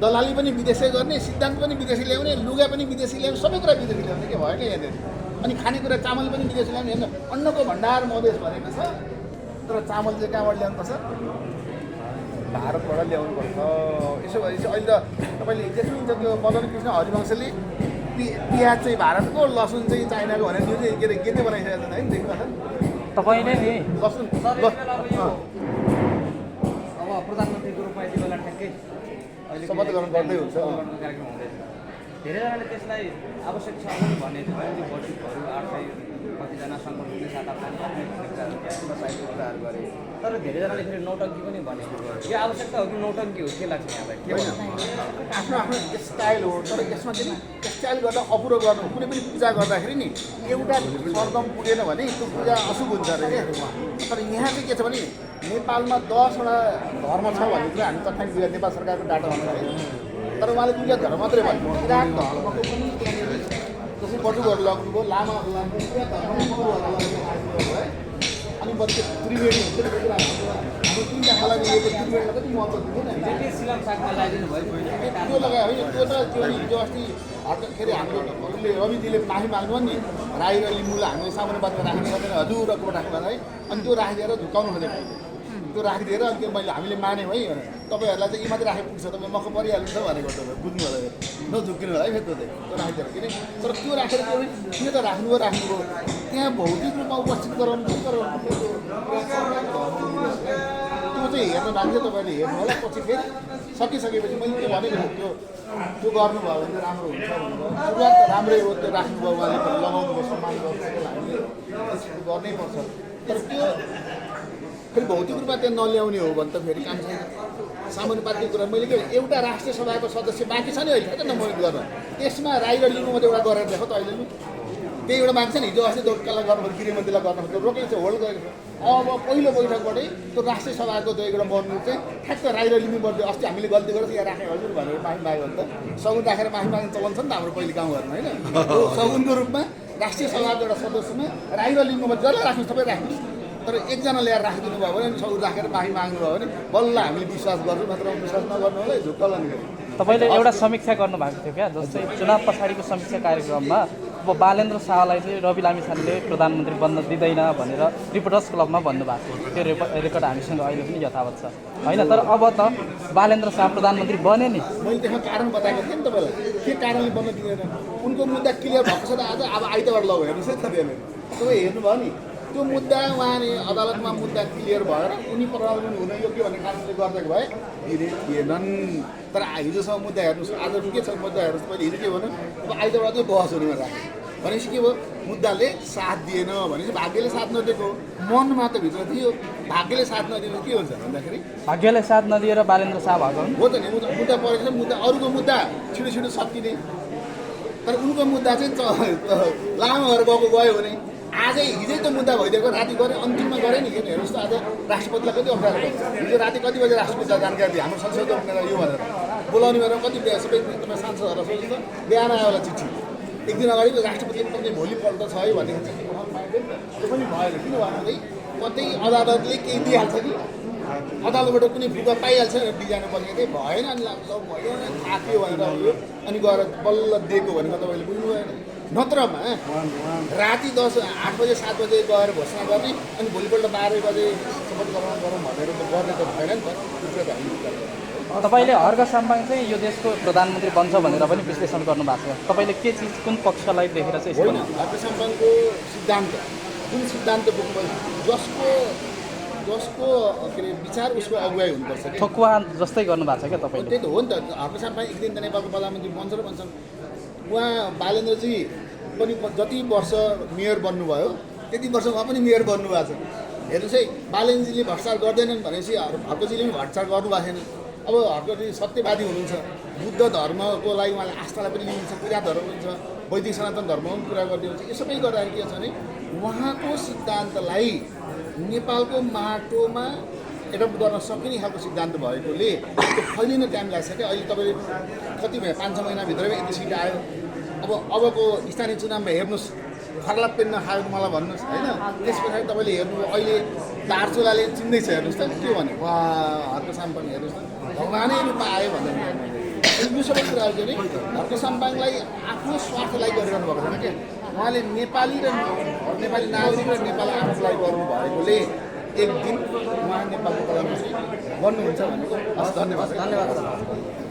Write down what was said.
दलाली पनि विदेशै गर्ने, सिद्धान्त पनि विदेशी ल्याउने, लुगा पनि विदेशी ल्याउने, सबै कुरा विदेशी ल्याउने के भयो क्या यहाँनिर। अनि खानेकुरा चामल पनि विदेशी ल्याउने हेर्नु, अन्नको भण्डार मधेस भनेको छ, तर चामल चाहिँ कहाँबाट ल्याउनुपर्छ? भारतबाट ल्याउनुपर्छ। यसो भएपछि अहिले त तपाईँले देख्नुहुन्छ त्यो मदन कृष्ण हरिवंशले पियाज चाहिँ भारतको, लसुन चाहिँ चाइनाको भनेर न्युज के अरे गीतै बनाइसकेको छ होइन, देख्नु भएको छ तपाईँले नि लसुन अब प्रधानमन्त्रीको रूपमा यति बेला ठ्याक्कै अहिले शपथ ग्रहण गर्दै हुन्छ। कार्यक्रम हुँदैछ। धेरैजनाले त्यसलाई आवश्यक छ पनि भन्ने बजेटहरू 800 कतिजना सङ्गठनले 7-8 लाख कुराहरू गरे, तर धेरैजनाले फेरि नौटङ्की पनि भने। यो आवश्यकता हो कि नौटङ्की हो, के लाग्छ यहाँलाई? के होइन, आफ्नो आफ्नो स्टाइल हो, तर यसमा चाहिँ स्टाइल गर्दा अपुरो गर्नु। कुनै पनि पूजा गर्दाखेरि नि एउटा सरदम पुगेन भने त्यो पूजा अशुभ हुन्छ अरे क्या। तर यहाँ चाहिँ के छ भने नेपालमा 10वटा धर्म छ भन्ने कुरा हामी तथ्याङ्क दिएर नेपाल सरकारको डाटा भन्दाखेरि, तर उहाँले दुईवटा धर्म मात्रै भन्नु, किराँत धर्मको पनि त्यहाँनिर जस्तै बटुकहरू लग्नुभयो, लामाहरू लाग्नु, किराँत धर्मको है। अनि बच्चे त्रिवेणी हुन्छ नि, कुरा हाम्रो तिनवटा खाला मिलेको त्रिवेणीलाई कति महत्त्व दिँदैन के सिलाम सागमा लगाइदिनु भयो त्यो लगायो होइन। त्यो त त्यो नि हिजो अस्ति के अरे हाम्रो उसले रविजीले माफी माग्नु नि, राई र लिम्बूलाई हामीले सामान्यवादमा राख्नु सक्दैन, हजुरको राख्नु है। अनि त्यो राखिदिएर झुकाउनु खोजेको, त्यो राखिदिएर अनि त्यो मैले हामीले मान्यौँ है, तपाईँहरूलाई चाहिँ यी मात्रै राखेको पुग्छ, तपाईँ मक्क परिहाल्नु भनेको तपाईँ बुझ्नु होला, नझुक्किनु होला है फेरि त्यो राखिदिएर। किन तर त्यो राखेर त्यो त राख्नुभयो, त्यहाँ भौतिक रूपमा उपस्थित गराउनु त्यो चाहिँ हेर्नु मान्छे तपाईँले हेर्नु होला। पछि फेरि सकिसकेपछि मैले के भनेको त्यो गर्नुभयो भने चाहिँ राम्रो हुन्छ भनेर सुरुवात त राम्रै हो, त्यो राख्नुभयो उहाँले लगाउनु भयो, सम्मान गर्नु हामीले गर्नै पर्छ। तर त्यो फेरि भौतिक रूपमा त्यहाँ नल्याउने हो भने त फेरि काम छैन। सामान्यवादको कुरा मैले के एउटा राष्ट्रिय सभाको सदस्य बाँकी छ नि अहिले त नमोनित गर्न, त्यसमा राई र लिम्बू मात्रै एउटा गरेर देखो त अहिले लु। त्यही एउटा मान्छे नि हिजो अस्ति दोकानलाई गर्नुपर्छ, गृहमन्त्रीलाई गर्नुपर्छ, रोकेको छ, होल्ड गरेको छ। अब पहिलो बैठकबाटै त्यो राष्ट्रिय सभाको त्यो एउटा बन्नु चाहिँ ठ्याक्क राई र लिम्बू बन्यो। अस्ति हामीले गल्ती गरेर यहाँ राखेको हजुर भनेर माफी माग्यो भने त सगुन राखेर माफी माग्ने चलन छ नि त हाम्रो पहिले गाउँघरमा होइन। सगुनको रूपमा राष्ट्रिय सभाको एउटा सदस्यमा राई र लिम्बूमा जसलाई राख्नु सबै राख्नु, तर एकजना ल्याएर राखिदिनु भयो भने सबै राखेर माफी माग्नु भयो भने बल्ल हामीले विश्वास गर्छौँ, नत्र विश्वास नगर्नु होला झुक्कलन गऱ्यो। तपाईँले एउटा समीक्षा गर्नुभएको थियो क्या, जस्तै चुनाव पछाडिको समीक्षा कार्यक्रममा अब बालेन्द्र शाहलाई चाहिँ रवि लामिछानेले प्रधानमन्त्री बन्न दिँदैन भनेर रिपोर्टर्स क्लबमा भन्नुभएको थियो। त्यो रेकर्ड हामीसँग अहिले पनि यथावत छ होइन। तर अब त बालेन्द्र शाह प्रधानमन्त्री बने नि। मैले त्यसमा कारण बताएको थिएँ नि तपाईँलाई, के कारणले बन्न दिँदैन। उनको मुद्दा क्लियर भएको छ त आज। अब आइतबार लग्यो हेर्नुहोस् है तपाईँहरूले, तपाईँ हेर्नुभयो नि त्यो मुद्दा उहाँले अदालतमा मुद्दा क्लियर भएर उनी प्रधानमन्त्री हुन योग्य भन्ने कारणले गरिदिएको भए दिने थिएनन्। तर हिजोसम्म मुद्दा हेर्नुहोस्, आज के छ मुद्दा हेर्नुहोस्। मैले हिजो के भन्नु, अब आइतबार चाहिँ बहस हुनेमा राख्यो भनेपछि के भयो, मुद्दाले साथ दिएन भनेपछि भाग्यले साथ नदिएको, मनमा त भित्र थियो। भाग्यले साथ नदिनु के हुन्छ भन्दाखेरि भाग्यले साथ नदिएर बालेन्द्र शाह भएको हो त नि। मुद्दा परेको छ, मुद्दा अरूको मुद्दा छिटो छिटो सकिने, तर उनको मुद्दा चाहिँ लामो भएर गयो भने आजै हिजै त मुद्दा भइदिएको, राति गऱ्यो अन्तिममा गऱ्यो नि। किन हेर्नुहोस् त आज राष्ट्रपतिलाई कति अप्ठ्यारो पर्छ। हिजो राति कति बजे राष्ट्रपतिलाई जानकारी दियो हाम्रो संसदमा यो भनेर बोलाउने भनेर कति सबै तपाईँ सांसदहरूलाई सोच्नु त बिहान आयो होला चिठी, एक दिन अगाडि राष्ट्रपतिले पनि भोलिपल्ट छ है भनेको चाहिँ त्यो पनि भएन। किन भन्दाखेरि कतै अदालतले केही दिइहाल्छ कि अदालतबाट कुनै भूका पाइहाल्छ बिजानु पर्ने चाहिँ भएन। अनि भयो थाक्यो भनेर उयो अनि गएर बल्ल दिएको भनेको तपाईँले बुझ्नु भएन। नत्रमा राति 8 बजे 7 बजे गएर घोषणा गर्ने अनि भोलिपल्ट 12 बजे शपथ ग्रहण गरौँ भनेर त गर्ने त भएन नि त। त्यो त हामी तपाईँले हर्क साम्पाङ चाहिँ यो देशको प्रधानमन्त्री बन्छ भनेर पनि विश्लेषण गर्नुभएको छ। तपाईँले के चिज कुन पक्षलाई देखेर चाहिँ होइन, हर्क साम्पाङको सिद्धान्त जुन सिद्धान्त बोक्नु जसको के अरे विचार उसको अगुवाई हुनुपर्छ। ठोकुवा जस्तै गर्नुभएको छ क्या तपाईँले। त्यही त हो नि त। हर्क साम्पाङ एक दिन त नेपालको प्रधानमन्त्री बन्छ र भन्छन्। उहाँ बालेन्द्रजी पनि जति वर्ष मेयर बन्नुभयो त्यति वर्ष उहाँ पनि मेयर बन्नुभएको छ। हेर्नुहोस् है, बालेन्द्रजीले भ्रष्टाचार गर्दैनन् भनेपछि हर्कजीले पनि भ्रष्टाचार गर्नुभएको छैन। अब हर्कजी सत्यवादी हुनुहुन्छ, बुद्ध धर्मको लागि उहाँले आस्थालाई पनि लिनुहुन्छ, किराँत धर्म पनि छ, वैदिक सनातन धर्मको पनि कुरा गरिदिनुहुन्छ। यो सबै गर्दाखेरि के छ भने उहाँको सिद्धान्तलाई नेपालको माटोमा एडप्ट गर्न सकिने खालको सिद्धान्त भएकोले त्यो फैलिन टाइम लाग्छ क्या। अहिले तपाईँले कति भयो 5-6 महिनाभित्रमै यति सिट आयो। अबको स्थानीय चुनावमा हेर्नुहोस्, फर्ला पेन नखायो मलाई भन्नुहोस् होइन। त्यस पछाडि तपाईँले हेर्नु अहिले दार्चुलाले चिन्दैछ हेर्नुहोस् त के भने वा हर्क साम्पाङ हेर्नुहोस् त भगवानै रूपमा आयो भनेर दोस्रो कुरा हो भने धर्के साम्पाङलाई आफ्नो स्वार्थलाई गरिरहनु भएको छैन क्या उहाँले नेपाली नागरिक र नेपाल आफूलाई गर्नु भएकोले एक दिन उहाँ नेपालको प्रधानमन्त्री बन्नुहुन्छ भनेको हस् धन्यवाद।